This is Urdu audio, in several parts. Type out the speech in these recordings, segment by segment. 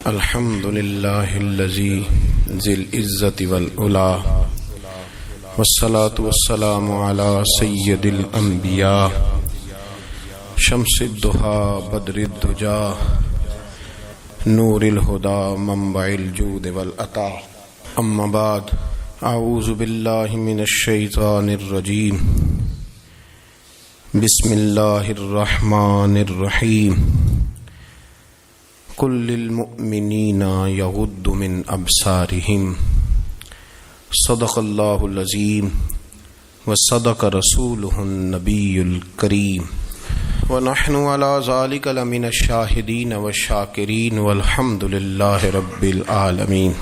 الحمد للہ الذی ذی العزة والعلا والصلاة والسلام علی سید الانبیاء شمس الضحى بدر الدجا نور الہدى منبع الجود والعطا اما بعد اعوذ باللہ من الشیطان الرجیم بسم اللہ الرحمن الرحیم قل للمؤمنین یغضوا من ابصارہم صدق اللہ العظیم وصدق رسولہ النبی الکریم ونحن علی ذلک لمن الشاہدین والشاکرین والحمد للہ رب العالمین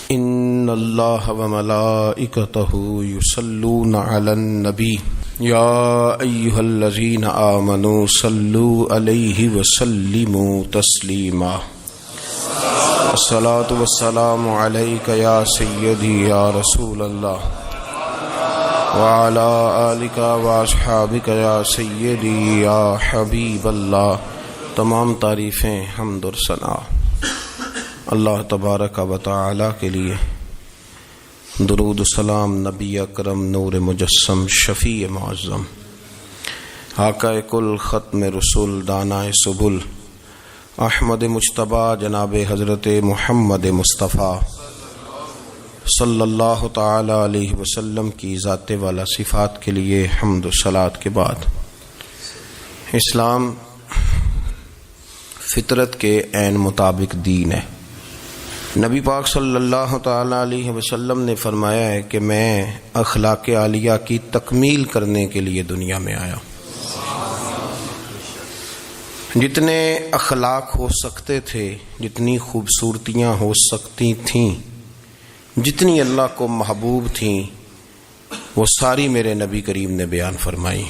ان اللہ وملائکتہ یصلون علی النبی یا ایہا الذین آمنوا صلوا علیہ وسلموا تسلیما الصلاة والسلام علیک یا سیدی یا رسول اللہ وعلی آلک واصحابک یا سیدی یا حبیب اللہ۔ تمام تعریفیں حمد و ثنا اللہ تبارک و تعالی کے لیے، درود و سلام نبی اکرم نور مجسم شفیع معظم آقا کل ختم رسول دانائے سبل احمد مجتبی جناب حضرت محمد مصطفیٰ صلی اللہ تعالی علیہ وسلم کی ذات والا صفات کے لیے حمد و صلات کے بعد، اسلام فطرت کے عین مطابق دین ہے۔ نبی پاک صلی اللہ تعالی علیہ وسلم نے فرمایا ہے کہ میں اخلاق عالیہ کی تکمیل کرنے کے لیے دنیا میں آیا۔ جتنے اخلاق ہو سکتے تھے، جتنی خوبصورتیاں ہو سکتی تھیں، جتنی اللہ کو محبوب تھیں، وہ ساری میرے نبی کریم نے بیان فرمائی،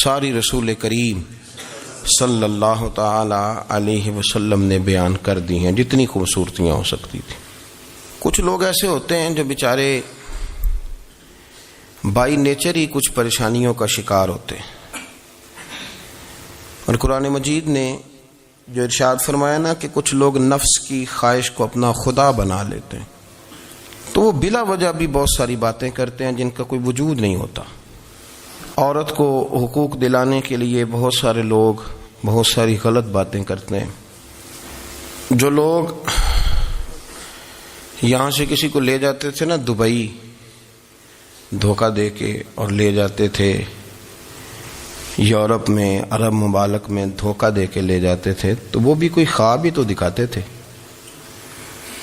ساری رسول کریم صلی اللہ تعالی علیہ وسلم نے بیان کر دی ہیں، جتنی خوبصورتیاں ہو سکتی تھی۔ کچھ لوگ ایسے ہوتے ہیں جو بیچارے بائی نیچر ہی کچھ پریشانیوں کا شکار ہوتے ہیں، اور قرآن مجید نے جو ارشاد فرمایا نا کہ کچھ لوگ نفس کی خواہش کو اپنا خدا بنا لیتے ہیں، تو وہ بلا وجہ بھی بہت ساری باتیں کرتے ہیں جن کا کوئی وجود نہیں ہوتا۔ عورت کو حقوق دلانے کے لیے بہت سارے لوگ بہت ساری غلط باتیں کرتے ہیں۔ جو لوگ یہاں سے کسی کو لے جاتے تھے نا دبئی، دھوکہ دے کے اور لے جاتے تھے یورپ میں، عرب ممالک میں دھوکہ دے کے لے جاتے تھے، تو وہ بھی کوئی خواب ہی تو دکھاتے تھے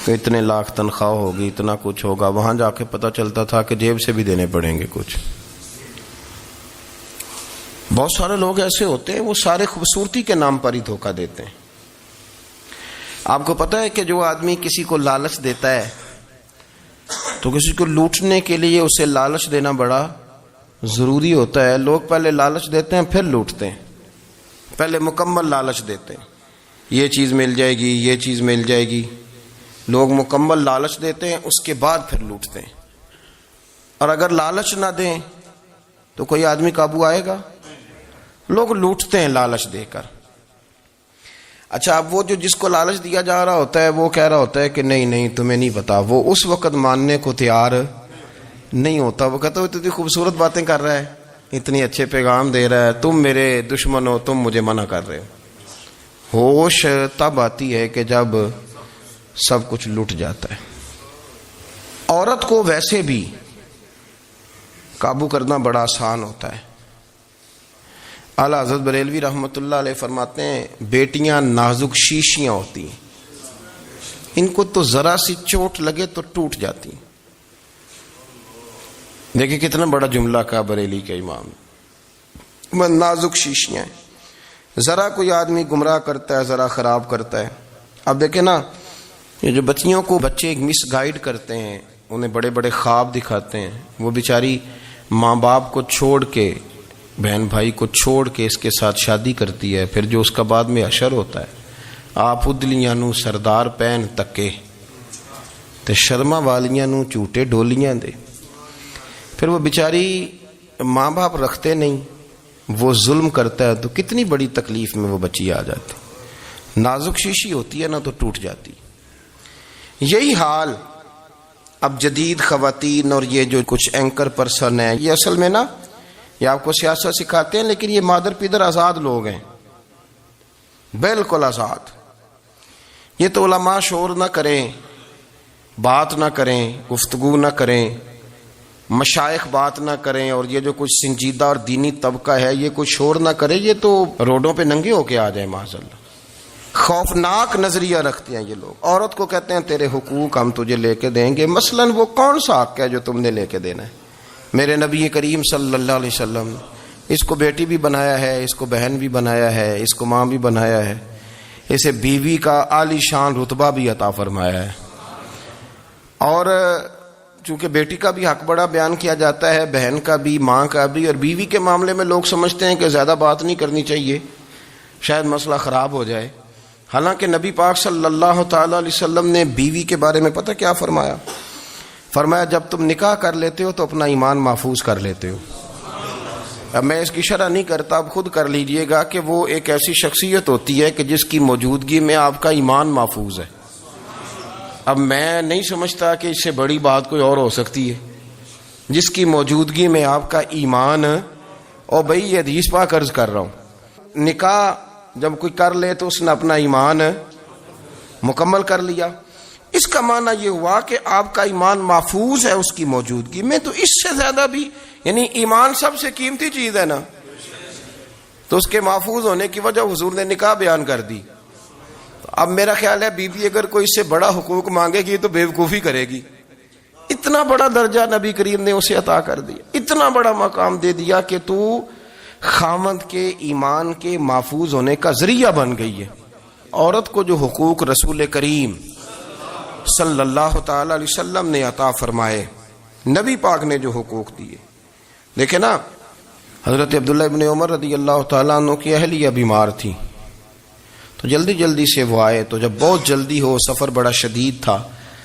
کہ اتنے لاکھ تنخواہ ہوگی، اتنا کچھ ہوگا۔ وہاں جا کے پتہ چلتا تھا کہ جیب سے بھی دینے پڑیں گے کچھ۔ بہت سارے لوگ ایسے ہوتے ہیں، وہ سارے خوبصورتی کے نام پر ہی دھوکہ دیتے ہیں۔ آپ کو پتہ ہے کہ جو آدمی کسی کو لالچ دیتا ہے تو کسی کو لوٹنے کے لیے اسے لالچ دینا بڑا ضروری ہوتا ہے۔ لوگ پہلے لالچ دیتے ہیں پھر لوٹتے ہیں، پہلے مکمل لالچ دیتے ہیں، یہ چیز مل جائے گی، یہ چیز مل جائے گی۔ لوگ مکمل لالچ دیتے ہیں، اس کے بعد پھر لوٹتے ہیں۔ اور اگر لالچ نہ دیں تو کوئی آدمی قابو آئے گا؟ لوگ لوٹتے ہیں لالچ دے کر۔ اچھا، اب وہ جو جس کو لالچ دیا جا رہا ہوتا ہے وہ کہہ رہا ہوتا ہے کہ نہیں نہیں تمہیں نہیں پتا، وہ اس وقت ماننے کو تیار نہیں ہوتا۔ وہ کہتا ہے اتنی خوبصورت باتیں کر رہا ہے، اتنی اچھے پیغام دے رہا ہے، تم میرے دشمن ہو، تم مجھے منع کر رہے ہو۔ ہوش تب آتی ہے کہ جب سب کچھ لٹ جاتا ہے۔ عورت کو ویسے بھی قابو کرنا بڑا آسان ہوتا ہے۔ اعلیٰ حضرت بریلوی رحمۃ اللہ علیہ فرماتے ہیں بیٹیاں نازک شیشیاں ہوتی ہیں، ان کو تو ذرا سی چوٹ لگے تو ٹوٹ جاتی ہیں۔ دیکھیں کتنا بڑا جملہ کہا بریلی کے امام، میں نازک شیشیاں ہیں۔ ذرا کوئی آدمی گمراہ کرتا ہے، ذرا خراب کرتا ہے۔ اب دیکھیں نا، یہ جو بچیوں کو بچے مس گائیڈ کرتے ہیں، انہیں بڑے بڑے خواب دکھاتے ہیں، وہ بیچاری ماں باپ کو چھوڑ کے، بہن بھائی کو چھوڑ کے اس کے ساتھ شادی کرتی ہے، پھر جو اس کا بعد میں اشر ہوتا ہے، آپ ادلیاں نو سردار پہن تکے تے شرما والیاں نو جھوٹے ڈولیاں دے۔ پھر وہ بیچاری ماں باپ رکھتے نہیں، وہ ظلم کرتا ہے تو کتنی بڑی تکلیف میں وہ بچی آ جاتی۔ نازک شیشی ہوتی ہے نا تو ٹوٹ جاتی. یہی حال اب جدید خواتین اور یہ جو کچھ اینکر پرسن ہیں، یہ اصل میں نا یہ آپ کو سیاست سکھاتے ہیں، لیکن یہ مادر پیدر آزاد لوگ ہیں، بالکل آزاد. یہ تو علماء شور نہ کریں، بات نہ کریں، گفتگو نہ کریں، مشائخ بات نہ کریں، اور یہ جو کچھ سنجیدہ اور دینی طبقہ ہے یہ کچھ شور نہ کرے، یہ تو روڈوں پہ ننگے ہو کے آ جائیں معاذ اللہ. خوفناک نظریہ رکھتے ہیں یہ لوگ. عورت کو کہتے ہیں تیرے حقوق ہم تجھے لے کے دیں گے. مثلاً وہ کون سا حق ہے جو تم نے لے کے دینا ہے؟ میرے نبی کریم صلی اللہ علیہ وسلم اس کو بیٹی بھی بنایا ہے، اس کو بہن بھی بنایا ہے، اس کو ماں بھی بنایا ہے، اسے بیوی کا عالی شان رتبہ بھی عطا فرمایا ہے. اور چونکہ بیٹی کا بھی حق بڑا بیان کیا جاتا ہے، بہن کا بھی، ماں کا بھی. اور بیوی کے معاملے میں لوگ سمجھتے ہیں کہ زیادہ بات نہیں کرنی چاہیے، شاید مسئلہ خراب ہو جائے. حالانکہ نبی پاک صلی اللہ تعالی علیہ وسلم نے بیوی کے بارے میں پتہ کیا فرمایا؟ فرمایا جب تم نکاح کر لیتے ہو تو اپنا ایمان محفوظ کر لیتے ہو. اب میں اس کی شرح نہیں کرتا، اب خود کر لیجئے گا کہ وہ ایک ایسی شخصیت ہوتی ہے کہ جس کی موجودگی میں آپ کا ایمان محفوظ ہے. اب میں نہیں سمجھتا کہ اس سے بڑی بات کوئی اور ہو سکتی ہے، جس کی موجودگی میں آپ کا ایمان. اور بھائی یہ حدیث پاک عرض کر رہا ہوں، نکاح جب کوئی کر لے تو اس نے اپنا ایمان مکمل کر لیا. اس کا معنی یہ ہوا کہ آپ کا ایمان محفوظ ہے اس کی موجودگی میں. تو اس سے زیادہ بھی، یعنی ایمان سب سے قیمتی چیز ہے نا، تو اس کے محفوظ ہونے کی وجہ حضور نے نکاح بیان کر دی. اب میرا خیال ہے بی بی اگر کوئی اس سے بڑا حقوق مانگے گی تو بیوقوفی کرے گی. اتنا بڑا درجہ نبی کریم نے اسے عطا کر دیا، اتنا بڑا مقام دے دیا کہ تو خامند کے ایمان کے محفوظ ہونے کا ذریعہ بن گئی ہے. عورت کو جو حقوق رسول کریم صلی اللہ تعالی علیہ وسلم نے عطا فرمائے، نبی پاک نے جو حقوق دیے. دیکھیں نا، حضرت عبداللہ ابن عمر رضی اللہ تعالیٰ عنہ کی اہلیہ بیمار تھی، تو جلدی جلدی سے وہ آئے. تو جب بہت جلدی ہو، سفر بڑا شدید تھا،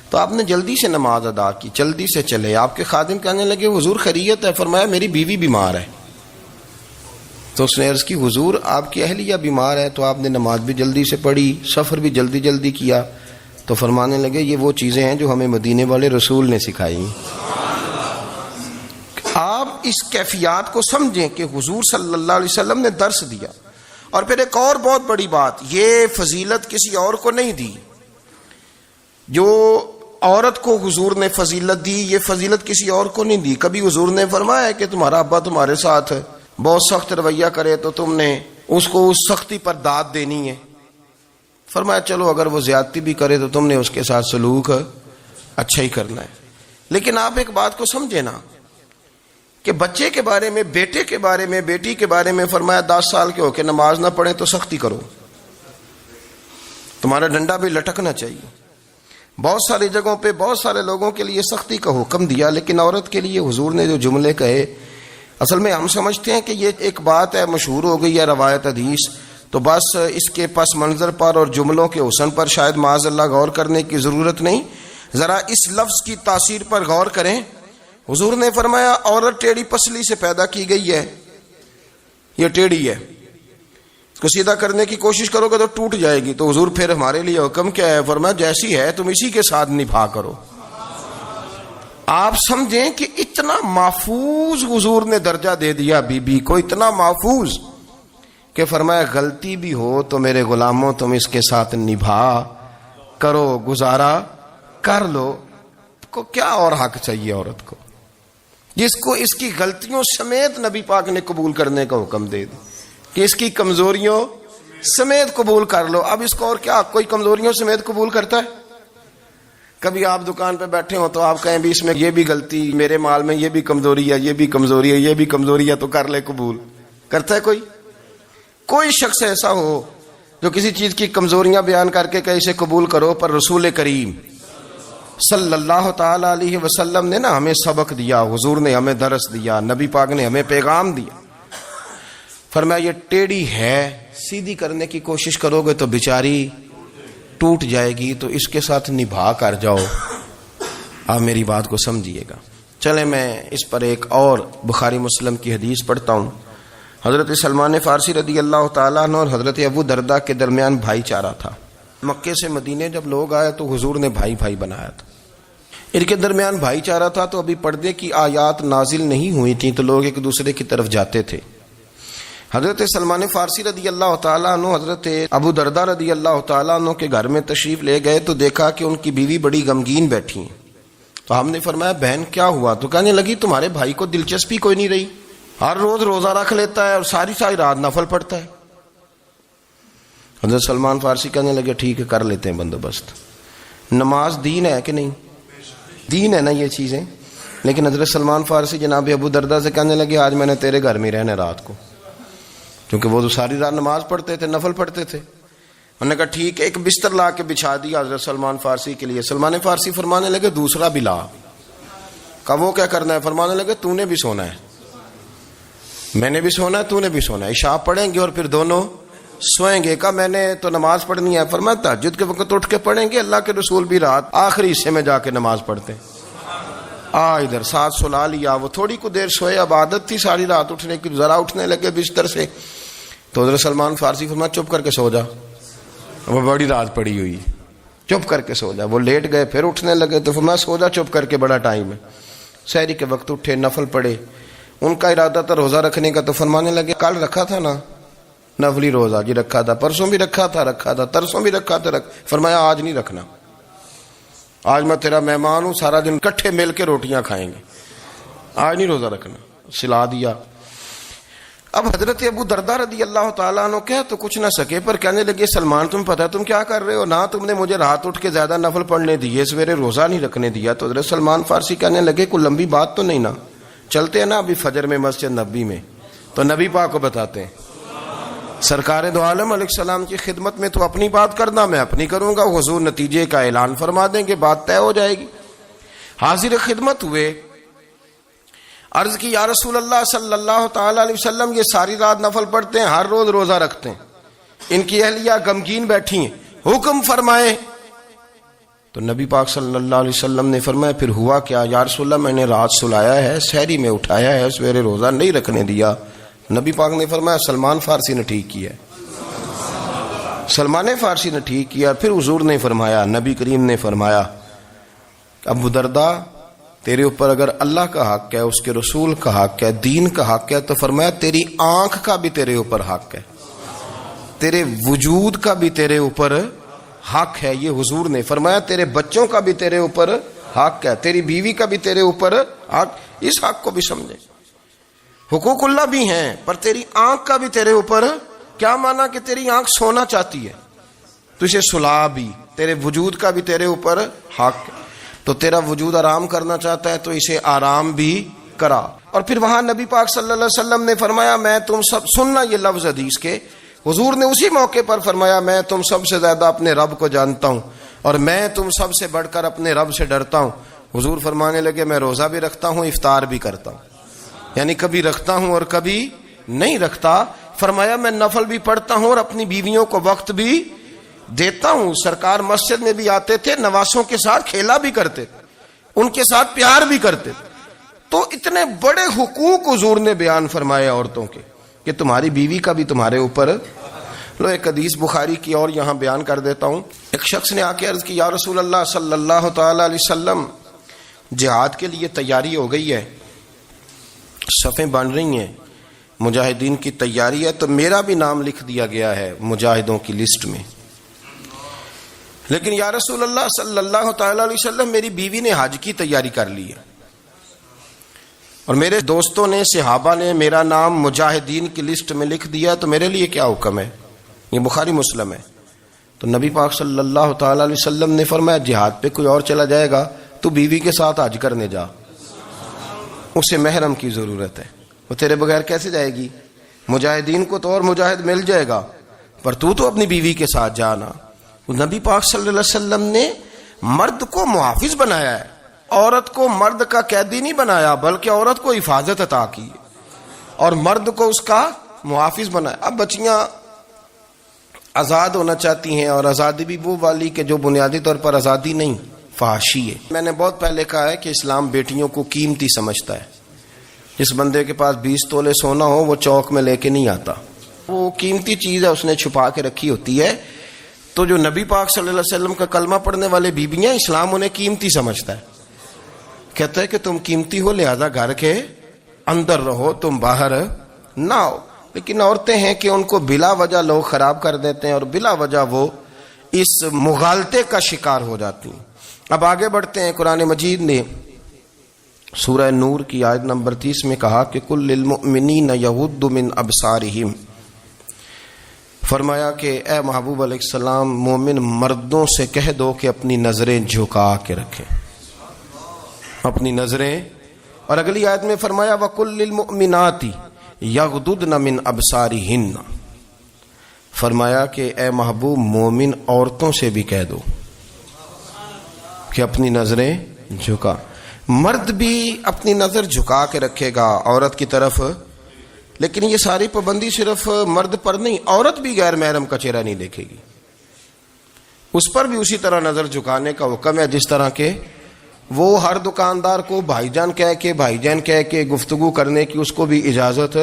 تو آپ نے جلدی سے نماز ادا کی، جلدی سے چلے. آپ کے خادم کہنے لگے حضور خیریت ہے؟ فرمایا میری بیوی بیمار ہے. تو اس نے عرض کی حضور آپ کی اہلیہ بیمار ہے. تو آپ نے نماز بھی جلدی سے پڑھی، سفر بھی جلدی جلدی کیا. تو فرمانے لگے یہ وہ چیزیں ہیں جو ہمیں مدینے والے رسول نے سکھائی. آپ اس کیفیات کو سمجھیں کہ حضور صلی اللہ علیہ وسلم نے درس دیا. اور پھر ایک اور بہت بڑی بات، یہ فضیلت کسی اور کو نہیں دی. جو عورت کو حضور نے فضیلت دی، یہ فضیلت کسی اور کو نہیں دی. کبھی حضور نے فرمایا کہ تمہارا ابا تمہارے ساتھ بہت سخت رویہ کرے تو تم نے اس کو اس سختی پر داد دینی ہے. فرمایا چلو اگر وہ زیادتی بھی کرے تو تم نے اس کے ساتھ سلوک اچھا ہی کرنا ہے. لیکن آپ ایک بات کو سمجھے نا کہ بچے کے بارے میں، بیٹے کے بارے میں، بیٹی کے بارے میں فرمایا 10 سال کے ہو کے نماز نہ پڑھیں تو سختی کرو، تمہارا ڈنڈا بھی لٹکنا چاہیے. بہت ساری جگہوں پہ بہت سارے لوگوں کے لیے سختی کا حکم دیا، لیکن عورت کے لیے حضور نے جو جملے کہے، اصل میں ہم سمجھتے ہیں کہ یہ ایک بات ہے، مشہور ہو گئی ہے روایت حدیث، تو بس اس کے پس منظر پر اور جملوں کے حسن پر شاید معاذ اللہ غور کرنے کی ضرورت نہیں. ذرا اس لفظ کی تاثیر پر غور کریں. حضور نے فرمایا عورت ٹیڑھی پسلی سے پیدا کی گئی ہے، یہ ٹیڑھی ہے، اس کو سیدھا کرنے کی کوشش کرو گے تو ٹوٹ جائے گی. تو حضور پھر ہمارے لیے حکم کیا ہے؟ فرمایا جیسی ہے تم اسی کے ساتھ نبھا کرو. آپ سمجھیں کہ اتنا محفوظ حضور نے درجہ دے دیا بی بی کو، اتنا محفوظ کہ فرمایا غلطی بھی ہو تو میرے غلاموں تم اس کے ساتھ نبھا کرو، گزارا کر لو. کو کیا اور حق چاہیے عورت کو، جس کو اس کی غلطیوں سمیت نبی پاک نے قبول کرنے کا حکم دے دی کہ اس کی کمزوریوں سمیت قبول کر لو. اب اس کو اور کیا، کوئی کمزوریوں سمیت قبول کرتا ہے؟ کبھی آپ دکان پہ بیٹھے ہو تو آپ کہیں بھی اس میں یہ بھی غلطی، میرے مال میں یہ بھی کمزوری ہے، یہ بھی کمزوری ہے، یہ بھی کمزوری ہے، تو کر لے قبول. کرتا ہے کوئی؟ کوئی شخص ایسا ہو جو کسی چیز کی کمزوریاں بیان کر کے کہ اسے قبول کرو؟ پر رسول کریم صلی اللہ تعالی علیہ وسلم نے نا ہمیں سبق دیا، حضور نے ہمیں درس دیا، نبی پاک نے ہمیں پیغام دیا. فرمایا یہ ٹیڑھی ہے، سیدھی کرنے کی کوشش کرو گے تو بیچاری ٹوٹ جائے گی، تو اس کے ساتھ نبھا کر جاؤ. آپ میری بات کو سمجھیے گا. چلیں میں اس پر ایک اور بخاری مسلم کی حدیث پڑھتا ہوں. حضرت سلمان فارسی رضی اللہ تعالیٰ عنہ اور حضرت ابو دردہ کے درمیان بھائی چارہ تھا. مکے سے مدینے جب لوگ آئے تو حضور نے بھائی بھائی بنایا تھا. ان کے درمیان بھائی چارہ تھا تو ابھی پردے کی آیات نازل نہیں ہوئی تھیں تو لوگ ایک دوسرے کی طرف جاتے تھے. حضرت سلمان فارسی رضی اللہ تعالیٰ عنہ حضرت ابو دردہ رضی اللہ تعالیٰ عنہ کے گھر میں تشریف لے گئے تو دیکھا کہ ان کی بیوی بڑی غمگین بیٹھی ہیں. تو ہم نے فرمایا بہن کیا ہوا؟ تو کہنے لگی تمہارے بھائی کو دلچسپی کوئی نہیں رہی, ہر روز روزہ رکھ لیتا ہے اور ساری ساری رات نفل پڑھتا ہے. حضرت سلمان فارسی کہنے لگے ٹھیک ہے کر لیتے ہیں بندوبست. نماز دین ہے کہ نہیں؟ دین ہے نا یہ چیزیں. لیکن حضرت سلمان فارسی جناب ابو دردہ سے کہنے لگے آج میں نے تیرے گھر میں رہنا رات کو, کیونکہ وہ تو ساری رات نماز پڑھتے تھے, نفل پڑھتے تھے. انہوں نے کہا ٹھیک ہے. ایک بستر لا کے بچھا دیا حضرت سلمان فارسی کے لیے. سلمان فارسی فرمانے لگے دوسرا بھی لا. کہا وہ کیا کرنا ہے؟ فرمانے لگے تو نے بھی سونا ہے, میں نے بھی سونا ہے, تو نے بھی سونا ہے. عشاء پڑھیں گے اور پھر دونوں سوئیں گے. کہا میں نے تو نماز پڑھنی ہے. فرمایا تہجد کے وقت اٹھ کے پڑھیں گے, اللہ کے رسول بھی رات آخری حصے میں جا کے نماز پڑھتے. ادھر ساتھ سلا لیا. وہ تھوڑی کو دیر سوئے, اب عادت تھی ساری رات اٹھنے کی, ذرا اٹھنے لگے بستر سے تو حضرت سلمان فارسی فرمایا چپ کر کے سو جا, وہ بڑی رات پڑی ہوئی, چپ کر کے سو جا. وہ لیٹ گئے, پھر اٹھنے لگے تو فرمایا سو جا چپ کر کے, بڑا ٹائم ہے. سحری کے وقت اٹھے, نفل پڑھے. ان کا ارادہ تھا روزہ رکھنے کا, تو فرمانے لگے کل رکھا تھا نا نفلی روزہ؟ جی رکھا تھا. پرسوں بھی رکھا تھا, ترسوں بھی رکھا تھا. فرمایا آج نہیں رکھنا, آج میں تیرا مہمان ہوں, سارا دن کٹھے مل کے روٹیاں کھائیں گے, آج نہیں روزہ رکھنا. سلا دیا. اب حضرت ابو دردہ رضی اللہ تعالیٰ عنہ کہہ تو کچھ نہ سکے, پر کہنے لگے سلمان تم پتہ تم کیا کر رہے ہو, نہ تم نے مجھے رات اٹھ کے زیادہ نفل پڑھنے دیے, سویرے روزہ نہیں رکھنے دیا. تو حضرت سلمان فارسی کہنے لگے کوئی لمبی بات تو نہیں نا, چلتے ہیں نا ابھی فجر میں مسجد نبی میں, تو نبی پاک کو بتاتے ہیں. سرکار دو عالم علیہ السلام کی خدمت میں تو اپنی بات کرنا, میں اپنی کروں گا, حضور نتیجے کا اعلان فرما دیں گے, بات طے ہو جائے گی. حاضر خدمت ہوئے, عرض کی یا رسول اللہ صلی اللہ تعالی علیہ وسلم یہ ساری رات نفل پڑھتے ہیں, ہر روز روزہ رکھتے ہیں, ان کی اہلیہ غمگین بیٹھی ہیں, حکم فرمائے. تو نبی پاک صلی اللہ علیہ وسلم نے فرمایا پھر ہوا کیا؟ یا رسول اللہ میں نے رات سلایا ہے, سحری میں اٹھایا ہے, سویرے روزہ نہیں رکھنے دیا. نبی پاک نے فرمایا سلمان فارسی نے ٹھیک کیا, سلمان فارسی نے ٹھیک کیا. پھر حضور نے فرمایا, نبی کریم نے فرمایا ابو دردہ تیرے اوپر اگر اللہ کا حق ہے, اس کے رسول کا حق ہے, دین کا حق ہے, تو فرمایا تیری آنکھ کا بھی تیرے اوپر حق ہے, تیرے وجود کا بھی تیرے اوپر حق ہے. یہ حضور نے فرمایا تیرے بچوں کا بھی تیرے اوپر حق ہے, تیری بیوی کا بھی تیرے اوپر حق. اس حق کو بھی سمجھے, حقوق اللہ بھی ہیں, پر تیری آنکھ کا بھی تیرے اوپر. کیا مانا کہ تیری آنکھ سونا چاہتی ہے تو اسے سلا بھی, تیرے وجود کا بھی تیرے اوپر حق. تو تیرا وجود آرام کرنا چاہتا ہے تو اسے آرام بھی کرا. اور پھر وہاں نبی پاک صلی اللہ علیہ وسلم نے فرمایا میں تم سب, سننا یہ لفظ حدیث کے, حضور نے اسی موقع پر فرمایا میں تم سب سے زیادہ اپنے رب کو جانتا ہوں اور میں تم سب سے بڑھ کر اپنے رب سے ڈرتا ہوں. حضور فرمانے لگے میں روزہ بھی رکھتا ہوں, افطار بھی کرتا ہوں, یعنی کبھی رکھتا ہوں اور کبھی نہیں رکھتا. فرمایا میں نفل بھی پڑھتا ہوں اور اپنی بیویوں کو وقت بھی دیتا ہوں. سرکار مسجد میں بھی آتے تھے, نواسوں کے ساتھ کھیلا بھی کرتے تھے, ان کے ساتھ پیار بھی کرتے تھے. تو اتنے بڑے حقوق حضور نے بیان فرمائے عورتوں کے کہ تمہاری بیوی کا بھی تمہارے اوپر. لو ایک حدیث بخاری کی اور یہاں بیان کر دیتا ہوں. ایک شخص نے آ کے عرض کی یا رسول اللہ صلی اللہ تعالی علیہ وسلم جہاد کے لیے تیاری ہو گئی ہے, صفیں بن رہی ہیں, مجاہدین کی تیاری ہے, تو میرا بھی نام لکھ دیا گیا ہے مجاہدوں کی لسٹ میں, لیکن یا رسول اللہ صلی اللہ تعالی علیہ وسلم میری بیوی نے حج کی تیاری کر لی ہے اور میرے دوستوں نے, صحابہ نے میرا نام مجاہدین کی لسٹ میں لکھ دیا, تو میرے لیے کیا حکم ہے؟ یہ بخاری مسلم ہے. تو نبی پاک صلی اللہ تعالی علیہ وسلم نے فرمایا جہاد پہ کوئی اور چلا جائے گا تو بیوی کے ساتھ حج کرنے جا, اسے محرم کی ضرورت ہے, وہ تیرے بغیر کیسے جائے گی؟ مجاہدین کو تو اور مجاہد مل جائے گا, پر تو اپنی بیوی کے ساتھ جانا. نبی پاک صلی اللہ علیہ وسلم نے مرد کو محافظ بنایا ہے, عورت کو مرد کا قیدی نہیں بنایا, بلکہ عورت کو حفاظت عطا کی اور مرد کو اس کا محافظ بنایا. اب بچیاں آزاد ہونا چاہتی ہیں, اور آزادی بھی وہ والی کہ جو بنیادی طور پر آزادی نہیں, فحاشی ہے. میں نے بہت پہلے کہا ہے کہ اسلام بیٹیوں کو قیمتی سمجھتا ہے, جس بندے کے پاس 20 تولے سونا ہو وہ چوک میں لے کے نہیں آتا، وہ قیمتی چیز ہے، اس نے چھپا کے رکھی ہوتی ہے. تو جو نبی پاک صلی اللہ علیہ وسلم کا کلمہ پڑھنے والے بیبیاں، اسلام انہیں قیمتی سمجھتا ہے، کہتا ہے کہ تم قیمتی ہو لہذا گھر کے اندر رہو، تم باہر نہ آؤ. لیکن عورتیں ہیں کہ ان کو بلا وجہ لوگ خراب کر دیتے ہیں اور بلا وجہ وہ اس مغالطے کا شکار ہو جاتی ہیں. اب آگے بڑھتے ہیں. قرآن مجید نے سورہ نور کی آیت نمبر 30 میں کہا کہ کل للمؤمنین یغضوا من ابصارہم، فرمایا کہ اے محبوب علیہ السلام مومن مردوں سے کہہ دو کہ اپنی نظریں جھکا کے رکھیں، اپنی نظریں. اور اگلی آیت میں فرمایا وَقُلْ لِلْمُؤْمِنَاتِ يَغْضُضْنَ مِنْ أَبْصَارِهِنَّ، فرمایا کہ اے محبوب مومن عورتوں سے بھی کہہ دو کہ اپنی نظریں جھکا. مرد بھی اپنی نظر جھکا کے رکھے گا عورت کی طرف، لیکن یہ ساری پابندی صرف مرد پر نہیں، عورت بھی غیر محرم کا چہرہ نہیں دیکھے گی، اس پر بھی اسی طرح نظر جھکانے کا حکم ہے جس طرح کہ وہ ہر دکاندار کو بھائی جان کہہ کے گفتگو کرنے کی اس کو بھی اجازت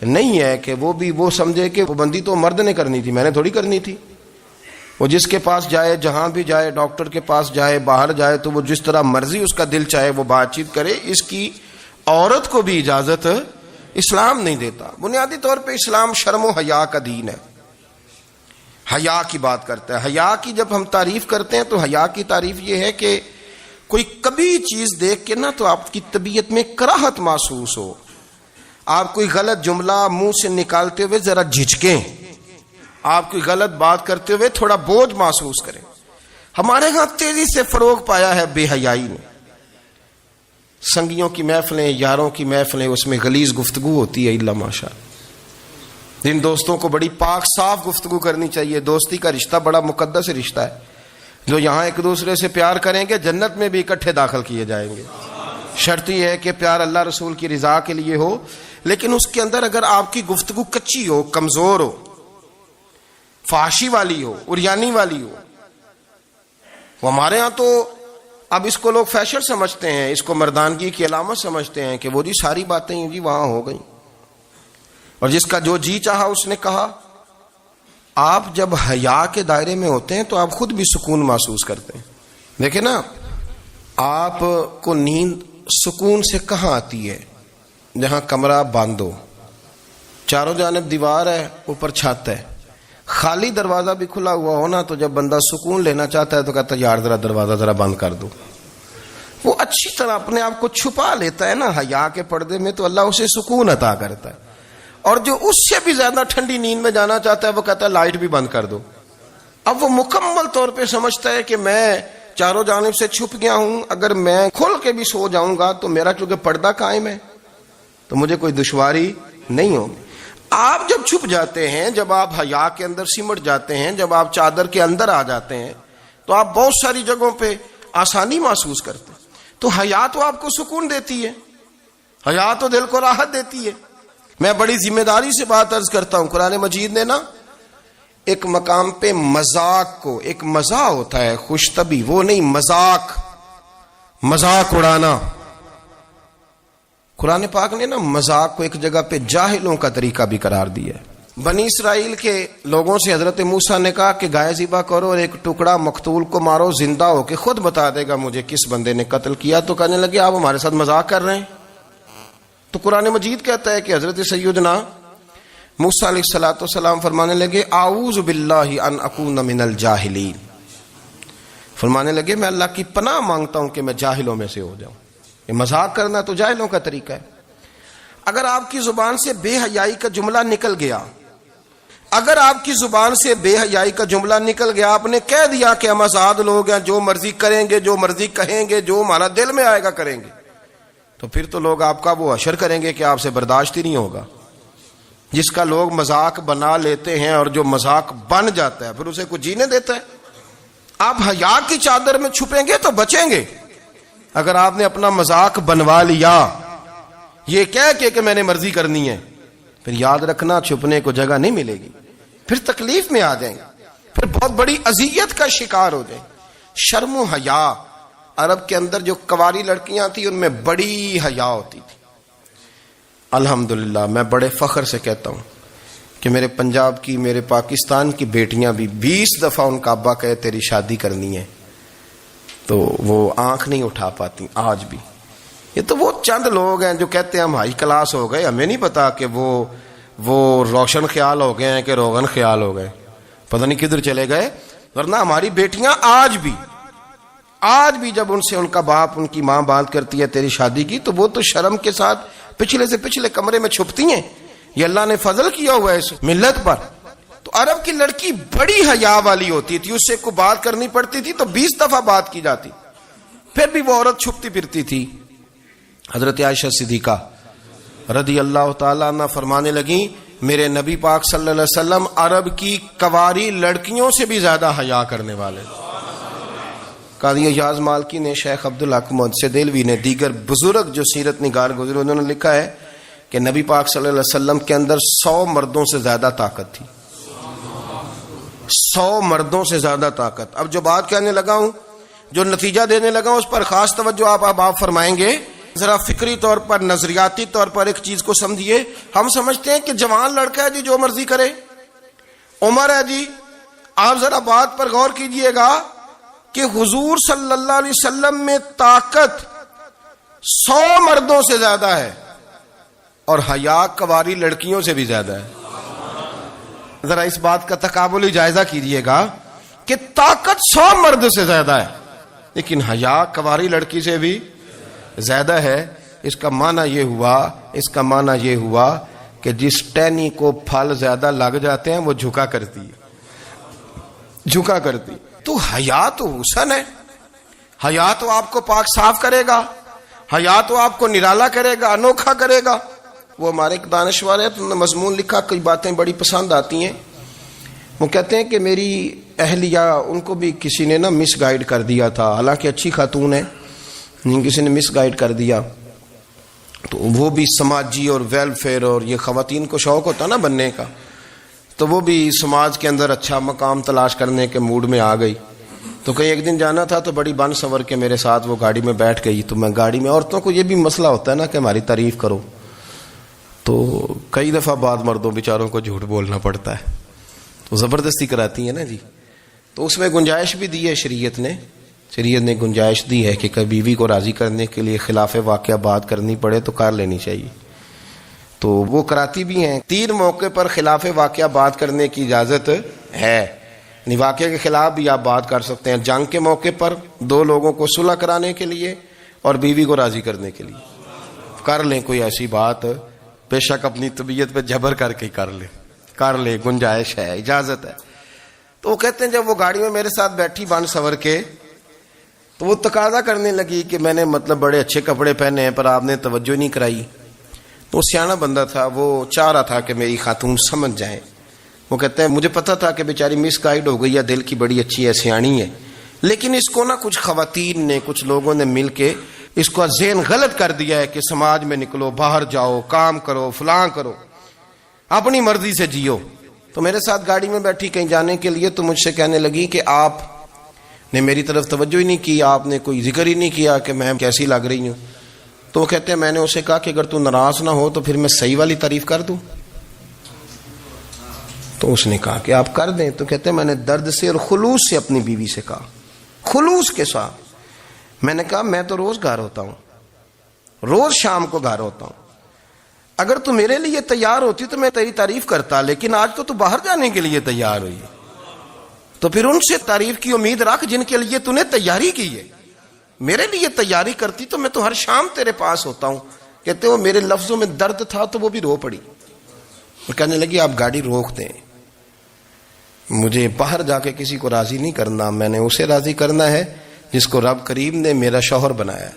نہیں ہے کہ وہ بھی وہ سمجھے کہ پابندی تو مرد نے کرنی تھی، میں نے تھوڑی کرنی تھی. وہ جس کے پاس جائے، جہاں بھی جائے، ڈاکٹر کے پاس جائے، باہر جائے، تو وہ جس طرح مرضی اس کا دل چاہے وہ بات چیت کرے، اس کی عورت کو بھی اجازت اسلام نہیں دیتا. بنیادی طور پہ اسلام شرم و حیا کا دین ہے، حیا کی بات کرتا ہے. حیا کی جب ہم تعریف کرتے ہیں تو حیا کی تعریف یہ ہے کہ کوئی کبھی چیز دیکھ کے نا تو آپ کی طبیعت میں کراہت محسوس ہو، آپ کوئی غلط جملہ منہ سے نکالتے ہوئے ذرا جھجکیں، آپ کوئی غلط بات کرتے ہوئے تھوڑا بوجھ محسوس کریں. ہمارے ہاں تیزی سے فروغ پایا ہے بے حیائی نے. سنگیوں کی محفلیں، یاروں کی محفلیں، اس میں غلیظ گفتگو ہوتی ہے الا ماشاء اللہ. جن دوستوں کو بڑی پاک صاف گفتگو کرنی چاہیے. دوستی کا رشتہ بڑا مقدس رشتہ ہے، جو یہاں ایک دوسرے سے پیار کریں گے جنت میں بھی اکٹھے داخل کیے جائیں گے. شرط یہ ہے کہ پیار اللہ رسول کی رضا کے لیے ہو، لیکن اس کے اندر اگر آپ کی گفتگو کچی ہو، کمزور ہو، فحاشی والی ہو، عریانی والی ہو. وہ ہمارے ہاں تو اب اس کو لوگ فیشن سمجھتے ہیں، اس کو مردانگی کی علامت سمجھتے ہیں کہ وہ جی ساری باتیں جی وہاں ہو گئیں اور جس کا جو جی چاہا اس نے کہا. آپ جب حیا کے دائرے میں ہوتے ہیں تو آپ خود بھی سکون محسوس کرتے ہیں. دیکھیں نا، آپ کو نیند سکون سے کہاں آتی ہے؟ جہاں کمرہ بند ہو، چاروں جانب دیوار ہے، اوپر چھت ہے، خالی دروازہ بھی کھلا ہوا ہونا تو جب بندہ سکون لینا چاہتا ہے تو کہتا ہے یار ذرا دروازہ ذرا بند کر دو. وہ اچھی طرح اپنے آپ کو چھپا لیتا ہے نا حیا کے پردے میں، تو اللہ اسے سکون عطا کرتا ہے. اور جو اس سے بھی زیادہ ٹھنڈی نیند میں جانا چاہتا ہے وہ کہتا ہے لائٹ بھی بند کر دو. اب وہ مکمل طور پہ سمجھتا ہے کہ میں چاروں جانب سے چھپ گیا ہوں، اگر میں کھل کے بھی سو جاؤں گا تو میرا کیونکہ پردہ قائم ہے تو مجھے کوئی دشواری نہیں ہوگی. آپ جب چھپ جاتے ہیں، جب آپ حیا کے اندر سمٹ جاتے ہیں، جب آپ چادر کے اندر آ جاتے ہیں تو آپ بہت ساری جگہوں پہ آسانی محسوس کرتے ہیں. تو حیا تو آپ کو سکون دیتی ہے، حیا تو دل کو راحت دیتی ہے. میں بڑی ذمہ داری سے بات عرض کرتا ہوں، قرآن مجید نے نا ایک مقام پہ مذاق کو، ایک مزاح ہوتا ہے خوش طبی، وہ نہیں مذاق اڑانا. قرآن پاک نے نا مذاق کو ایک جگہ پہ جاہلوں کا طریقہ بھی قرار دیا ہے. بنی اسرائیل کے لوگوں سے حضرت موسیٰ نے کہا کہ گائے ذبح کرو اور ایک ٹکڑا مقتول کو مارو، زندہ ہو کے خود بتا دے گا مجھے کس بندے نے قتل کیا. تو کہنے لگے آپ ہمارے ساتھ مذاق کر رہے ہیں. تو قرآن مجید کہتا ہے کہ حضرت سیدنا موسیٰ علیہ الصلوۃ والسلام فرمانے لگے اعوذ باللہ ان اکون من الجاہلین، فرمانے لگے میں اللہ کی پناہ مانگتا ہوں کہ میں جاہلوں میں سے ہو جاؤں. یہ مذاق کرنا تو جاہلوں کا طریقہ ہے. اگر آپ کی زبان سے بے حیائی کا جملہ نکل گیا، اگر آپ کی زبان سے بے حیائی کا جملہ نکل گیا، آپ نے کہہ دیا کہ ہم آزاد لوگ ہیں، جو مرضی کریں گے، جو مرضی کہیں گے، جو ہمارا دل میں آئے گا کریں گے، تو پھر تو لوگ آپ کا وہ حشر کریں گے کہ آپ سے برداشت ہی نہیں ہوگا. جس کا لوگ مذاق بنا لیتے ہیں اور جو مذاق بن جاتا ہے پھر اسے کچھ جینے دیتا ہے. آپ حیا کی چادر میں چھپیں گے تو بچیں گے. اگر آپ نے اپنا مذاق بنوا لیا یہ کہہ کے کہ میں نے مرضی کرنی ہے، پھر یاد رکھنا چھپنے کو جگہ نہیں ملے گی، پھر تکلیف میں آ جائیں گے، پھر بہت بڑی اذیت کا شکار ہو جائیں. شرم و حیا، عرب کے اندر جو کنواری لڑکیاں تھیں ان میں بڑی حیا ہوتی تھی. الحمدللہ میں بڑے فخر سے کہتا ہوں کہ میرے پنجاب کی، میرے پاکستان کی بیٹیاں بھی 20 دفعہ ان کا ابا کہے تیری شادی کرنی ہے تو وہ آنکھ نہیں اٹھا پاتی آج بھی. یہ تو وہ چند لوگ ہیں جو کہتے ہیں ہم ہائی کلاس ہو گئے، ہمیں نہیں پتا کہ وہ روشن خیال ہو گئے ہیں کہ روغن خیال ہو گئے، پتہ نہیں کدھر چلے گئے. ورنہ ہماری بیٹیاں آج بھی جب ان سے ان کا باپ، ان کی ماں بات کرتی ہے تیری شادی کی، تو وہ تو شرم کے ساتھ پچھلے سے پچھلے کمرے میں چھپتی ہیں. یہ اللہ نے فضل کیا ہوا ہے اس ملت پر. تو عرب کی لڑکی بڑی حیا والی ہوتی تھی، اس سے کوئی بات کرنی پڑتی تھی تو 20 دفعہ بات کی جاتی، پھر بھی وہ عورت چھپتی پھرتی تھی. حضرت عائشہ صدیقہ رضی اللہ تعالیٰ عنہ فرمانے لگیں میرے نبی پاک صلی اللہ علیہ وسلم عرب کی کواری لڑکیوں سے بھی زیادہ حیا کرنے والے. قاضی اعجاز مالکی نے، شیخ عبدالحق محدث دہلوی نے، دیگر بزرگ جو سیرت نگار گزرے انہوں نے لکھا ہے کہ نبی پاک صلی اللہ علیہ وسلم کے اندر 100 مردوں سے زیادہ طاقت تھی. 100 مردوں سے زیادہ طاقت. اب جو بات کہنے لگا ہوں، جو نتیجہ دینے لگا ہوں، اس پر خاص توجہ آپ فرمائیں گے. ذرا فکری طور پر، نظریاتی طور پر ایک چیز کو سمجھیے. ہم سمجھتے ہیں کہ جوان لڑکا ہے جی جو مرضی کرے، عمر ہے جی. آپ ذرا بات پر غور کیجئے گا کہ حضور صلی اللہ علیہ وسلم میں طاقت 100 مردوں سے زیادہ ہے اور حیا کواری لڑکیوں سے بھی زیادہ ہے. ذرا اس بات کا تقابلی جائزہ کیجئے گا کہ طاقت 100 مرد سے زیادہ ہے لیکن حیا کواری لڑکی سے بھی زیادہ ہے. اس کا معنی یہ ہوا کہ جس ٹہنی کو پھل زیادہ لگ جاتے ہیں وہ جھکا کرتی. تو حیا تو حسن ہے، حیا تو آپ کو پاک صاف کرے گا، حیا تو آپ کو نرالا کرے گا، انوکھا کرے گا. وہ ہمارے ایک دانشور ہے، انہوں نے مضمون لکھا، کئی باتیں بڑی پسند آتی ہیں. وہ کہتے ہیں کہ میری اہلیہ، ان کو بھی کسی نے مس گائیڈ کر دیا تھا، حالانکہ اچھی خاتون ہے، کسی نے مس گائیڈ کر دیا. تو وہ بھی سماجی اور ویلفیئر اور یہ خواتین کو شوق ہوتا نا بننے کا، تو وہ بھی سماج کے اندر اچھا مقام تلاش کرنے کے موڈ میں آ گئی. تو کہیں ایک دن جانا تھا تو بڑی بن سنور کے میرے ساتھ وہ گاڑی میں بیٹھ گئی. تو میں گاڑی میں، عورتوں کو یہ بھی مسئلہ ہوتا ہے نا کہ ہماری تعریف کرو، تو کئی دفعہ بعد مردوں بیچاروں کو جھوٹ بولنا پڑتا ہے، تو زبردستی کراتی ہیں نا جی. تو اس میں گنجائش بھی دی ہے شریعت نے گنجائش دی ہے کہ کبھی بیوی کو راضی کرنے کے لیے خلاف واقعہ بات کرنی پڑے تو کر لینی چاہیے. تو وہ کراتی بھی ہیں. 3 موقع پر خلاف واقعہ بات کرنے کی اجازت ہے، یعنی واقعے کے خلاف بھی آپ بات کر سکتے ہیں. جنگ کے موقع پر 2 لوگوں کو صلح کرانے کے لیے اور بیوی کو راضی کرنے کے لیے کر لیں کوئی ایسی بات، بے شک اپنی طبیعت پہ جبر کر کے کر لیں، گنجائش ہے، اجازت ہے. تو وہ کہتے ہیں جب وہ گاڑی میں میرے ساتھ بیٹھی بن سنور کے، تو وہ تقاضا کرنے لگی کہ میں نے بڑے اچھے کپڑے پہنے ہیں پر آپ نے توجہ نہیں کرائی. تو وہ سیاںا بندہ تھا، وہ چاہ رہا تھا کہ میری خاتون سمجھ جائیں. وہ کہتے ہیں مجھے پتا تھا کہ بیچاری مس گائیڈ ہو گئی ہے، دل کی بڑی اچھی ہے، سیاਣੀ ہے، لیکن اس کو کچھ خواتین نے، کچھ لوگوں نے مل کے اس کو ذہن غلط کر دیا ہے کہ سماج میں نکلو، باہر جاؤ، کام کرو، فلاں کرو، اپنی مرضی سے جیو. تو میرے ساتھ گاڑی میں بیٹھی کہیں جانے کے لیے، تو مجھ سے کہنے لگی کہ آپ نے میری طرف توجہ ہی نہیں کی، آپ نے کوئی ذکر ہی نہیں کیا کہ میں کیسی لگ رہی ہوں. تو وہ کہتے ہیں میں نے اسے کہا کہ اگر تو ناراض نہ ہو تو پھر میں صحیح والی تعریف کر دوں. تو اس نے کہا کہ آپ کر دیں. تو کہتے ہیں میں نے درد سے اور خلوص سے اپنی بیوی سے کہا، خلوص کے ساتھ. میں نے کہا میں تو روز گھر ہوتا ہوں، روز شام کو گھر ہوتا ہوں، اگر تو میرے لیے تیار ہوتی تو میں تیری تعریف کرتا، لیکن آج تو باہر جانے کے لیے تیار ہوئی، تو پھر ان سے تعریف کی امید رکھ جن کے لیے تو نے تیاری کی ہے. میرے لیے تیاری کرتی تو میں تو ہر شام تیرے پاس ہوتا ہوں. کہتے وہ میرے لفظوں میں درد تھا تو وہ بھی رو پڑی. وہ کہنے لگی آپ گاڑی روک دیں، مجھے باہر جا کے کسی کو راضی نہیں کرنا، میں نے اسے راضی کرنا ہے جس کو رب کریم نے میرا شوہر بنایا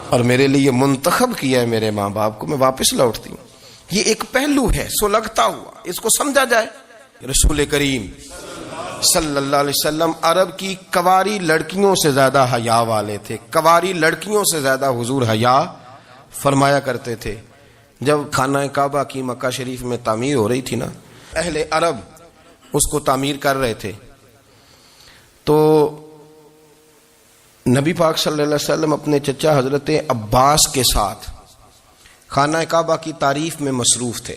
اور میرے لیے منتخب کیا ہے، میرے ماں باپ کو. میں واپس لوٹتی ہوں. یہ ایک پہلو ہے سلگتا ہوا، اس کو سمجھا جائے. رسول کریم صلی اللہ علیہ وسلم عرب کی کواری لڑکیوں سے زیادہ حیا والے تھے. کواری لڑکیوں سے زیادہ حضور حیا فرمایا کرتے تھے. جب خانہ کعبہ کی مکہ شریف میں تعمیر ہو رہی تھی نا، اہل عرب اس کو تعمیر کر رہے تھے، تو نبی پاک صلی اللہ علیہ وسلم اپنے چچا حضرت عباس کے ساتھ خانہ کعبہ کی تعریف میں مصروف تھے.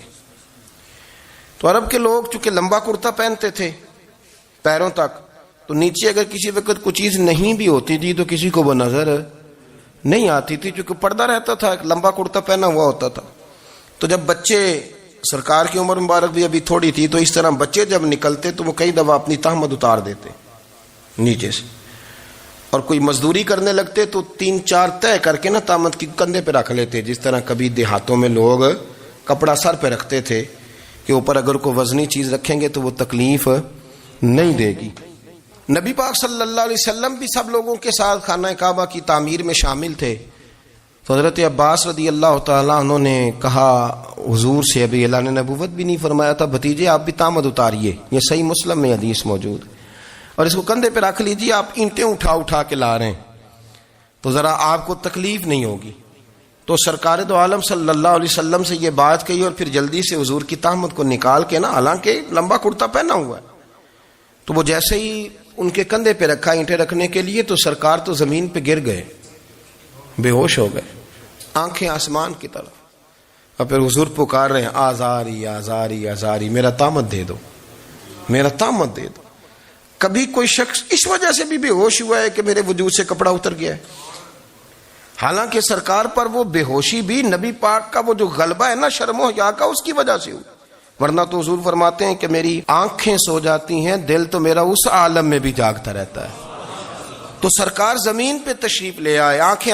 تو عرب کے لوگ چونکہ لمبا کرتا پہنتے تھے پیروں تک، تو نیچے اگر کسی وقت کوئی چیز نہیں بھی ہوتی تھی تو کسی کو وہ نظر نہیں آتی تھی، چونکہ پردہ رہتا تھا، ایک لمبا کرتا پہنا ہوا ہوتا تھا. تو جب بچے، سرکار کی عمر مبارک بھی ابھی تھوڑی تھی، تو اس طرح بچے جب نکلتے تو وہ کئی دفعہ اپنی تہمت اتار دیتے نیچے سے، اور کوئی مزدوری کرنے لگتے تو 3-4 طے کر کے نا تہمت کی کندھے پہ رکھ لیتے. جس طرح کبھی دیہاتوں میں لوگ کپڑا سر پہ رکھتے تھے کہ اوپر اگر کوئی وزنی چیز رکھیں گے تو وہ تکلیف نہیں دے گی. نبی پاک صلی اللہ علیہ وسلم بھی سب لوگوں کے ساتھ خانہ کعبہ کی تعمیر میں شامل تھے. تو حضرت عباس رضی اللہ تعالیٰ عنہ نے کہا حضور سے، ابھی اللہ نے نبوت بھی نہیں فرمایا تھا، بھتیجے آپ بھی تامت اتاریے. یہ صحیح مسلم میں حدیث موجود، اور اس کو کندھے پہ رکھ لیجیے، آپ اینٹیں اٹھا کے لا رہے ہیں تو ذرا آپ کو تکلیف نہیں ہوگی. تو سرکار دو عالم صلی اللہ علیہ وسلم سے یہ بات کہی، اور پھر جلدی سے حضور کی تہمت کو نکال کے نا، حالانکہ لمبا کرتا پہنا ہوا ہے، تو وہ جیسے ہی ان کے کندھے پہ رکھا اینٹیں رکھنے کے لیے، تو سرکار تو زمین پہ گر گئے، بے ہوش ہو گئے، آنکھیں آسمان کی طرف. اور پھر حضور پکار رہے ہیں، آزاری آزاری آزاری، میرا تامت دے دو، میرا تامت دے دو. کبھی کوئی شخص اس وجہ سے بھی بے ہوش ہوا ہے کہ میرے وجود سے کپڑا اتر گیا ہے؟ حالانکہ سرکار پر وہ بے ہوشی بھی نبی پاک کا وہ جو غلبہ ہے نا شرم و حیا کا، اس کی وجہ سے ہوئی. ورنہ تو حضور فرماتے ہیں کہ میری آنکھیں سو جاتی ہیں، دل تو میرا اس عالم میں بھی جاگتا رہتا ہے. تو سرکار زمین پہ تشریف لے آئے، آنکھیں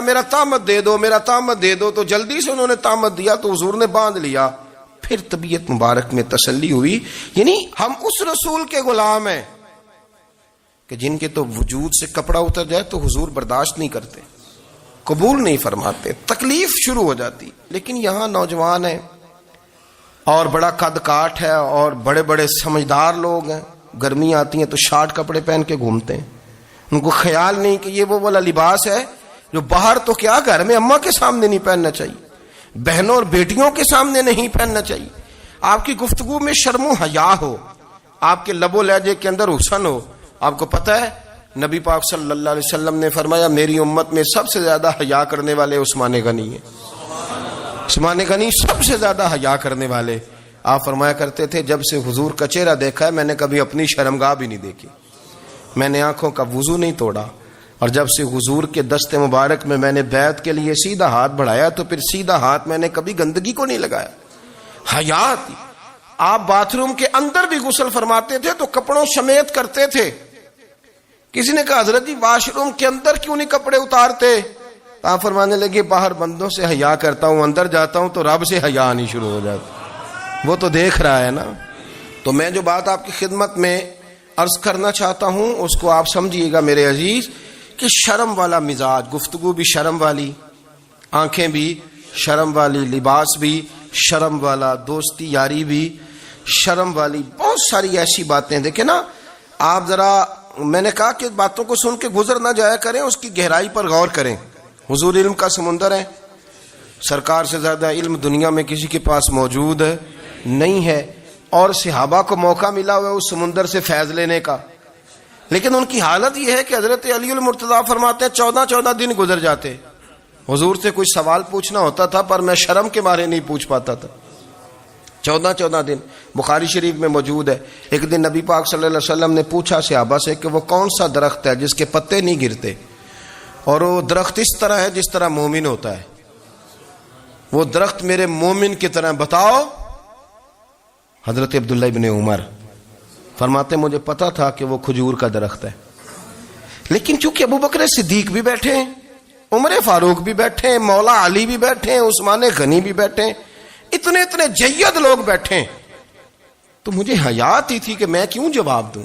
میرا تامت دے دو، میرا تامت دے دو. تو جلدی سے انہوں نے تامت دیا تو حضور نے باندھ لیا. پھر طبیعت مبارک میں تسلی ہوئی. یعنی ہم اس رسول کے غلام ہیں کہ جن کے تو وجود سے کپڑا اتر جائے تو حضور برداشت نہیں کرتے، قبول نہیں فرماتے، تکلیف شروع ہو جاتی. لیکن یہاں نوجوان ہیں اور بڑا قد کاٹ ہے اور بڑے بڑے سمجھدار لوگ ہیں، گرمی آتی ہیں تو شارٹ کپڑے پہن کے گھومتے ہیں. ان کو خیال نہیں کہ یہ وہ والا لباس ہے جو باہر تو کیا گھر میں اماں کے سامنے نہیں پہننا چاہیے، بہنوں اور بیٹیوں کے سامنے نہیں پہننا چاہیے. آپ کی گفتگو میں شرم و حیا ہو، آپ کے لب و لہجے کے اندر حسن ہو. آپ کو پتہ ہے نبی پاک صلی اللہ علیہ وسلم نے فرمایا میری امت میں سب سے زیادہ حیا کرنے والے عثمان غنی ہیں. عثمان غنی سب سے زیادہ حیا کرنے والے. آپ فرمایا کرتے تھے جب سے حضور کا چہرہ دیکھا ہے میں نے کبھی اپنی شرمگاہ بھی نہیں دیکھی، میں نے آنکھوں کا وضو نہیں توڑا، اور جب سے حضور کے دست مبارک میں نے بیعت کے لیے سیدھا ہاتھ بڑھایا تو پھر سیدھا ہاتھ میں نے کبھی گندگی کو نہیں لگایا. حیات. آپ باتھ روم کے اندر بھی غسل فرماتے تھے تو کپڑوں سمیت کرتے تھے. کسی نے کہا حضرت جی واش روم کے اندر کیوں نہیں کپڑے اتارتے؟ آپ فرمانے لگے باہر بندوں سے حیا کرتا ہوں، اندر جاتا ہوں تو رب سے حیا آنی شروع ہو جاتی، وہ تو دیکھ رہا ہے نا. تو میں جو بات آپ کی خدمت میں عرض کرنا چاہتا ہوں اس کو آپ سمجھیے گا میرے عزیز، کہ شرم والا مزاج، گفتگو بھی شرم والی، آنکھیں بھی شرم والی، لباس بھی شرم والا، دوستی یاری بھی شرم والی، بہت ساری ایسی باتیں. دیکھیں نا آپ ذرا، میں نے کہا کہ باتوں کو سن کے گزر نہ جایا کریں، اس کی گہرائی پر غور کریں. حضور علم کا سمندر ہے، سرکار سے زیادہ علم دنیا میں کسی کے پاس موجود نہیں ہے، اور صحابہ کو موقع ملا ہوا ہے اس سمندر سے فیض لینے کا. لیکن ان کی حالت یہ ہے کہ حضرت علی المرتضیٰ فرماتے ہیں 14 دن گزر جاتے، حضور سے کوئی سوال پوچھنا ہوتا تھا پر میں شرم کے مارے نہیں پوچھ پاتا تھا. 14 دن بخاری شریف میں موجود ہے. ایک دن نبی پاک صلی اللہ علیہ وسلم نے پوچھا صحابہ سے کہ وہ کون سا درخت ہے جس کے پتے نہیں گرتے، اور وہ درخت اس طرح ہے جس طرح مومن ہوتا ہے، وہ درخت میرے مومن کی طرح بتاؤ. حضرت عبداللہ ابن عمر فرماتے مجھے پتا تھا کہ وہ کھجور کا درخت ہے، لیکن چونکہ ابو بکر صدیق بھی بیٹھے ہیں، عمر فاروق بھی بیٹھے ہیں، مولا علی بھی بیٹھے ہیں، عثمان غنی بھی بیٹھے ہیں، اتنے جید لوگ بیٹھے ہیں، تو مجھے حیات ہی تھی کہ میں کیوں جواب دوں.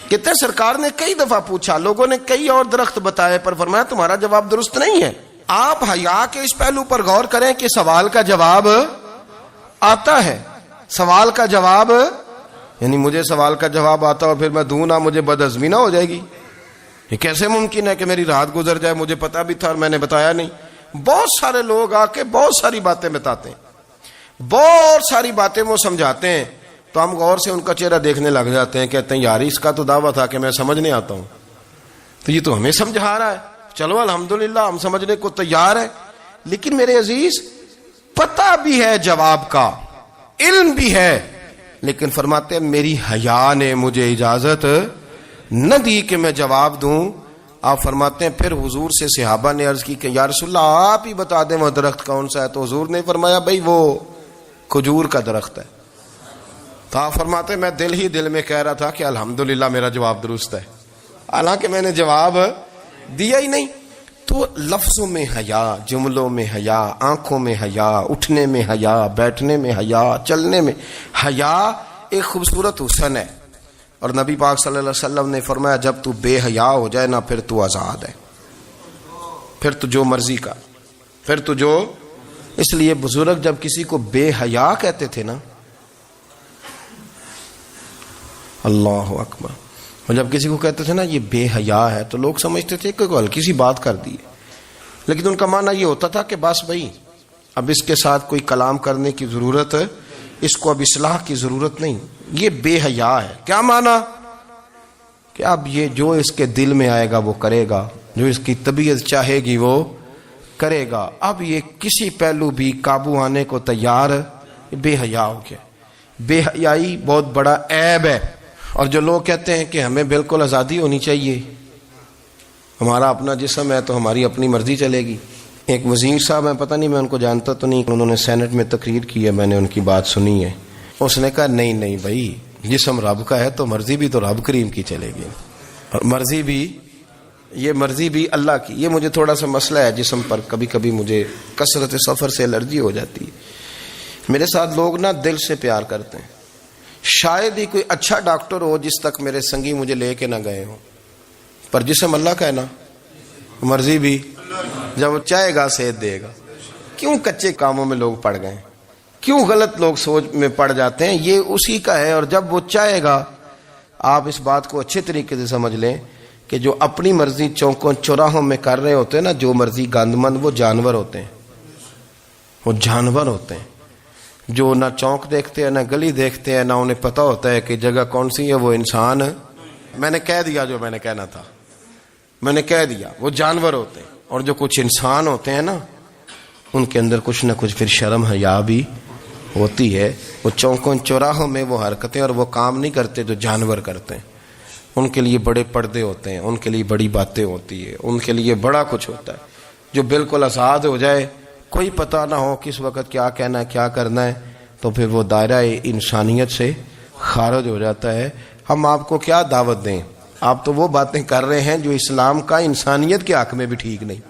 کہتے ہیں سرکار نے کئی دفعہ پوچھا، لوگوں نے کئی اور درخت بتائے، پر فرمایا تمہارا جواب درست نہیں ہے. آپ حیا کے اس پہلو پر غور کریں کہ سوال کا جواب آتا ہے، سوال کا جواب، یعنی مجھے سوال کا جواب آتا اور پھر میں دوں نہ، مجھے بدعزمی نہ ہو جائے گی. یہ کیسے ممکن ہے کہ میری رات گزر جائے، مجھے پتا بھی تھا اور میں نے بتایا نہیں. بہت سارے لوگ آ کے بہت ساری باتیں بتاتے ہیں، بہت ساری باتیں وہ سمجھاتے ہیں، تو ہم غور سے ان کا چہرہ دیکھنے لگ جاتے ہیں، کہتے ہیں یار اس کا تو دعویٰ تھا کہ میں سمجھنے آتا ہوں، تو یہ تو ہمیں سمجھا رہا ہے، چلو الحمدللہ ہم سمجھنے کو تیار ہے. لیکن میرے عزیز پتہ بھی ہے جواب کا، علم بھی ہے، لیکن فرماتے ہیں میری حیا نے مجھے اجازت نہ دی کہ میں جواب دوں۔ آپ فرماتے ہیں پھر حضور سے صحابہ نے عرض کی کہ یا رسول اللہ آپ ہی بتا دیں وہ درخت کون سا ہے، تو حضور نے فرمایا بھائی وہ کھجور کا درخت ہے۔ تو آپ فرماتے ہیں میں دل ہی دل میں کہہ رہا تھا کہ الحمدللہ میرا جواب درست ہے، حالانکہ میں نے جواب دیا ہی نہیں۔ تو لفظوں میں حیا، جملوں میں حیا، آنکھوں میں حیا، اٹھنے میں حیا، بیٹھنے میں حیا، چلنے میں حیا ایک خوبصورت حسن ہے۔ اور نبی پاک صلی اللہ علیہ وسلم نے فرمایا جب تو بے حیا ہو جائے نا پھر تو آزاد ہے، پھر تو جو مرضی کا، پھر تو جو۔ اس لیے بزرگ جب کسی کو بے حیا کہتے تھے نا، اللہ اکبر، اور جب کسی کو کہتے تھے نا یہ بے حیا ہے تو لوگ سمجھتے تھے کہ کوئی ہلکی سی بات کر دی ہے، لیکن ان کا معنی یہ ہوتا تھا کہ بس بھائی اب اس کے ساتھ کوئی کلام کرنے کی ضرورت ہے، اس کو اب اصلاح کی ضرورت نہیں، یہ بے حیا ہے۔ کیا معنی؟ کہ اب یہ جو اس کے دل میں آئے گا وہ کرے گا، جو اس کی طبیعت چاہے گی وہ کرے گا، اب یہ کسی پہلو بھی قابو آنے کو تیار بے حیا ہو گیا۔ بے حیائی بہت بڑا عیب ہے۔ اور جو لوگ کہتے ہیں کہ ہمیں بالکل آزادی ہونی چاہیے، ہمارا اپنا جسم ہے تو ہماری اپنی مرضی چلے گی۔ ایک وزیر صاحب ہیں، پتہ نہیں میں ان کو جانتا تو نہیں، انہوں نے سینٹ میں تقریر کی ہے، میں نے ان کی بات سنی ہے۔ اس نے کہا نہیں نہیں بھائی، جسم رب کا ہے تو مرضی بھی تو رب کریم کی چلے گی، اور مرضی بھی یہ مرضی بھی اللہ کی۔ یہ مجھے تھوڑا سا مسئلہ ہے جسم پر، کبھی کبھی مجھے کثرت سفر سے الرجی ہو جاتی ہے۔ میرے ساتھ لوگ نا دل سے پیار کرتے ہیں، شاید ہی کوئی اچھا ڈاکٹر ہو جس تک میرے سنگی مجھے لے کے نہ گئے ہوں، پر جسم اللہ کا ہے نا، مرضی بھی جب وہ چاہے گا صحت دے گا۔ کیوں کچے کاموں میں لوگ پڑ گئے، کیوں غلط لوگ سوچ میں پڑ جاتے ہیں؟ یہ اسی کا ہے، اور جب وہ چاہے گا، آپ اس بات کو اچھے طریقے سے سمجھ لیں کہ جو اپنی مرضی چوکوں چوراہوں میں کر رہے ہوتے ہیں نا، جو مرضی گند مند، وہ جانور ہوتے ہیں، وہ جانور ہوتے ہیں جو نہ چونک دیکھتے ہیں نہ گلی دیکھتے ہیں، نہ انہیں پتہ ہوتا ہے کہ جگہ کون سی ہے۔ وہ انسان، میں نے کہہ دیا جو میں نے کہنا تھا، میں نے کہہ دیا، وہ جانور ہوتے ہیں۔ اور جو کچھ انسان ہوتے ہیں نا، ان کے اندر کچھ نہ کچھ پھر شرم حیا بھی ہوتی ہے۔ وہ چوکوں چوراہوں میں وہ حرکتیں اور وہ کام نہیں کرتے جو جانور کرتے ہیں۔ ان کے لیے بڑے پردے ہوتے ہیں، ان کے لیے بڑی باتیں ہوتی ہے، ان کے لیے بڑا کچھ ہوتا ہے۔ جو بالکل آزاد ہو جائے، کوئی پتہ نہ ہو کس وقت کیا کہنا ہے کیا کرنا ہے، تو پھر وہ دائرہ انسانیت سے خارج ہو جاتا ہے۔ ہم آپ کو کیا دعوت دیں؟ آپ تو وہ باتیں کر رہے ہیں جو اسلام کا انسانیت کے حق میں بھی ٹھیک نہیں،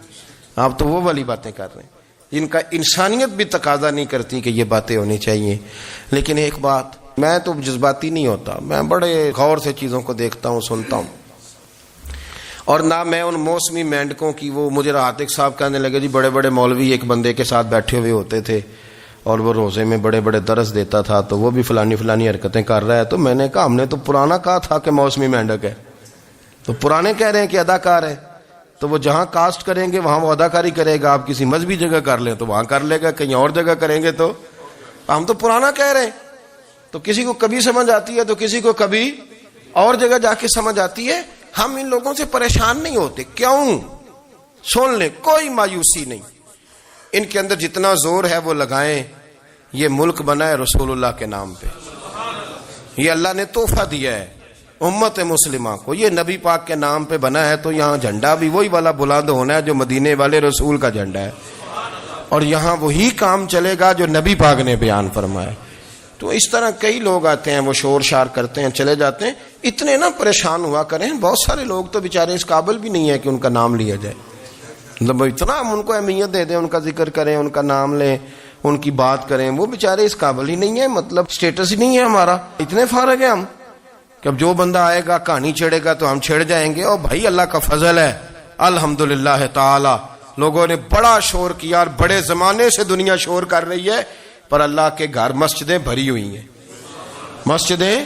آپ تو وہ والی باتیں کر رہے ہیں جن کا انسانیت بھی تقاضا نہیں کرتی کہ یہ باتیں ہونی چاہیے۔ لیکن ایک بات، میں تو جذباتی نہیں ہوتا، میں بڑے غور سے چیزوں کو دیکھتا ہوں، سنتا ہوں، اور نہ میں ان موسمی مینڈکوں کی۔ وہ مجھے عاتق صاحب کہنے لگے جی بڑے بڑے مولوی ایک بندے کے ساتھ بیٹھے ہوئے ہوتے تھے اور وہ روزے میں بڑے بڑے درس دیتا تھا تو وہ بھی فلانی فلانی حرکتیں کر رہا ہے۔ تو میں نے کہا ہم نے تو پرانا کہا تھا کہ موسمی مینڈک ہے، تو پرانے کہہ رہے ہیں کہ اداکار ہے، تو وہ جہاں کاسٹ کریں گے وہاں وہ اداکاری کرے گا۔ آپ کسی مذہبی جگہ کر لیں تو وہاں کر لے گا، کہیں اور جگہ کریں گے تو ہم تو پرانا کہہ رہے ہیں۔ تو کسی کو کبھی سمجھ آتی ہے تو کسی کو کبھی اور جگہ جا کے سمجھ آتی ہے۔ ہم ان لوگوں سے پریشان نہیں ہوتے، کیوں؟ سن لیں، کوئی مایوسی نہیں، ان کے اندر جتنا زور ہے وہ لگائیں۔ یہ ملک بنا ہے رسول اللہ کے نام پہ، یہ اللہ نے تحفہ دیا ہے امت مسلمہ کو، یہ نبی پاک کے نام پہ بنا ہے، تو یہاں جھنڈا بھی وہی والا بلند ہونا ہے جو مدینے والے رسول کا جھنڈا ہے، اور یہاں وہی کام چلے گا جو نبی پاک نے بیان فرمایا۔ تو اس طرح کئی لوگ آتے ہیں، وہ شور شار کرتے ہیں، چلے جاتے ہیں۔ اتنے نہ پریشان ہوا کریں، بہت سارے لوگ تو بیچارے اس قابل بھی نہیں ہے کہ ان کا نام لیا جائے، مطلب اتنا ہم ان کو اہمیت دے دیں، ان کا ذکر کریں، ان کا نام لیں، ان کی بات کریں، وہ بیچارے اس قابل ہی نہیں ہے، مطلب سٹیٹس ہی نہیں ہے ہمارا۔ اتنے فارغ ہیں ہم کہ اب جو بندہ آئے گا کہانی چھیڑے گا تو ہم چھیڑ جائیں گے۔ اور بھائی اللہ کا فضل ہے الحمدللہ تعالی، لوگوں نے بڑا شور کیا، اور بڑے زمانے سے دنیا شور کر رہی ہے، پر اللہ کے گھر مسجدیں بھری ہوئی ہیں، مسجدیں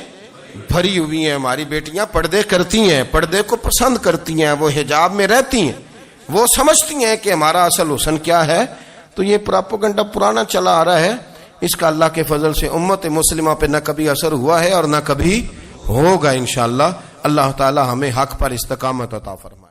بھری ہوئی ہیں۔ ہماری بیٹیاں پردے کرتی ہیں، پردے کو پسند کرتی ہیں، وہ حجاب میں رہتی ہیں، وہ سمجھتی ہیں کہ ہمارا اصل حسن کیا ہے۔ تو یہ پراپیگنڈا پرانا چلا آ رہا ہے، اس کا اللہ کے فضل سے امت مسلمہ پہ نہ کبھی اثر ہوا ہے اور نہ کبھی ہوگا انشاءاللہ۔ اللہ تعالی ہمیں حق پر استقامت عطا فرمائے۔